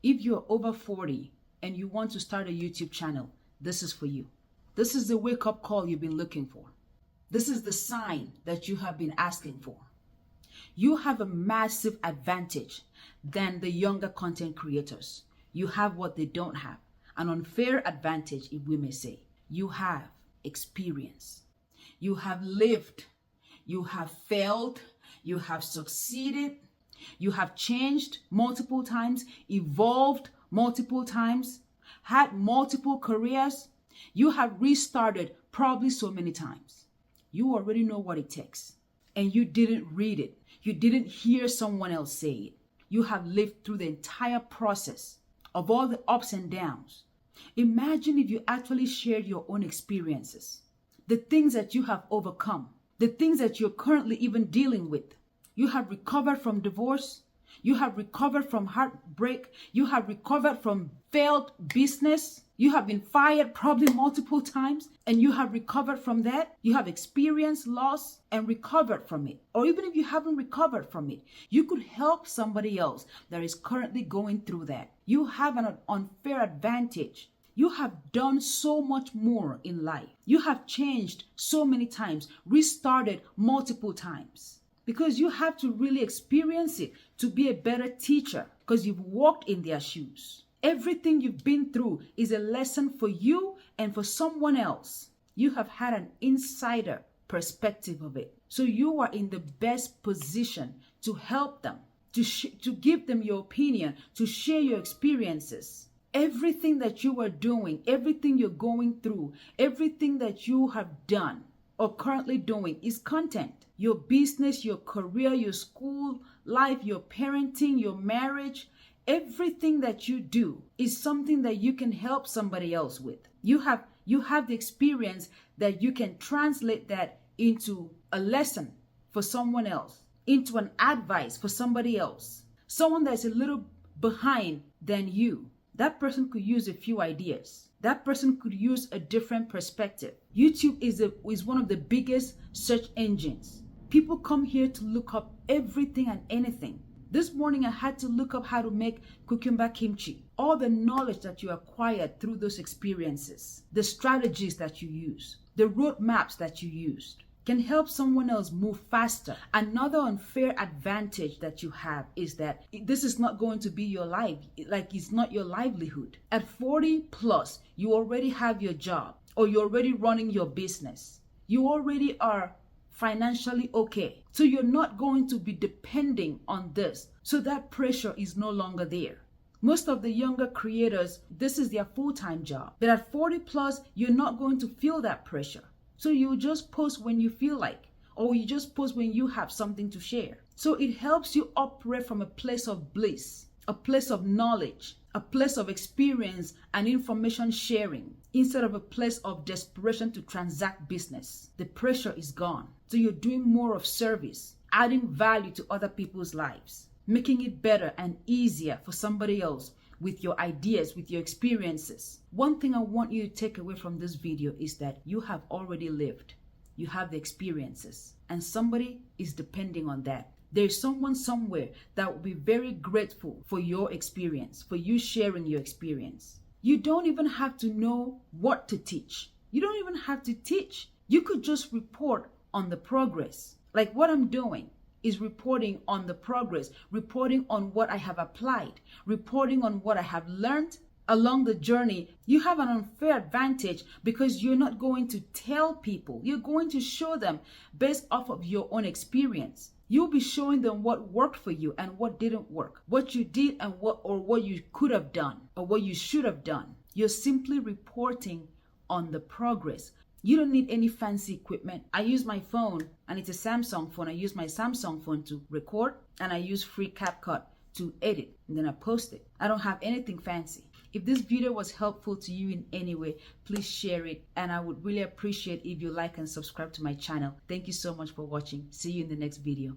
If you're over 40 and you want to start a YouTube channel, this is for you. This is the wake-up call you've been looking for. This is the sign that you have been asking for. You have a massive advantage than the younger content creators. You have what they don't have. An unfair advantage, if we may say. You have experience. You have lived. You have failed. You have succeeded. You have changed multiple times, evolved multiple times, had multiple careers. You have restarted probably so many times. You already know what it takes. And you didn't read it. You didn't hear someone else say it. You have lived through the entire process of all the ups and downs. Imagine if you actually shared your own experiences, the things that you have overcome, the things that you're currently even dealing with. You have recovered from divorce. You have recovered from heartbreak. You have recovered from failed business. You have been fired probably multiple times and you have recovered from that. You have experienced loss and recovered from it. Or even if you haven't recovered from it, you could help somebody else that is currently going through that. You have an unfair advantage. You have done so much more in life. You have changed so many times, restarted multiple times. Because you have to really experience it to be a better teacher because you've walked in their shoes. Everything you've been through is a lesson for you and for someone else. You have had an insider perspective of it. So you are in the best position to help them, to give them your opinion, to share your experiences. Everything that you are doing, everything you're going through, everything that you have done or currently doing is content. Your business, your career, your school life, your parenting, your marriage, everything that you do is something that you can help somebody else with. You have the experience that you can translate that into a lesson for someone else, into an advice for somebody else, someone that's a little behind than you. That person could use a few ideas. That person could use a different perspective. YouTube is one of the biggest search engines. People come here to look up everything and anything. This morning I had to look up how to make cucumber kimchi. All the knowledge that you acquired through those experiences, the strategies that you use, the roadmaps that you used can help someone else move faster. Another unfair advantage that you have is that this is not going to be your life. Like it's not your livelihood. At 40 plus, you already have your job or you're already running your business. You already are financially okay. So you're not going to be depending on this. So that pressure is no longer there. Most of the younger creators, this is their full-time job. But at 40 plus, you're not going to feel that pressure. So you just post when you feel like, or you just post when you have something to share. So it helps you operate from a place of bliss, a place of knowledge, a place of experience and information sharing, instead of a place of desperation to transact business. The pressure is gone. So you're doing more of service, adding value to other people's lives, making it better and easier for somebody else with your ideas, with your experiences. One thing I want you to take away from this video is that you have already lived. You have the experiences and somebody is depending on that. There's someone somewhere that will be very grateful for your experience, for you sharing your experience. You don't even have to know what to teach. You don't even have to teach. You could just report on the progress. Like what I'm doing is reporting on the progress, reporting on what I have applied, reporting on what I have learned along the journey. You have an unfair advantage because you're not going to tell people. You're going to show them based off of your own experience. You'll be showing them what worked for you and what didn't work, what you did and what you could have done or what you should have done. You're simply reporting on the progress. You don't need any fancy equipment. I use my phone and it's a Samsung phone. I use my Samsung phone to record and I use free CapCut to edit and then I post it. I don't have anything fancy. If this video was helpful to you in any way, please share it and I would really appreciate if you like and subscribe to my channel. Thank you so much for watching. See you in the next video.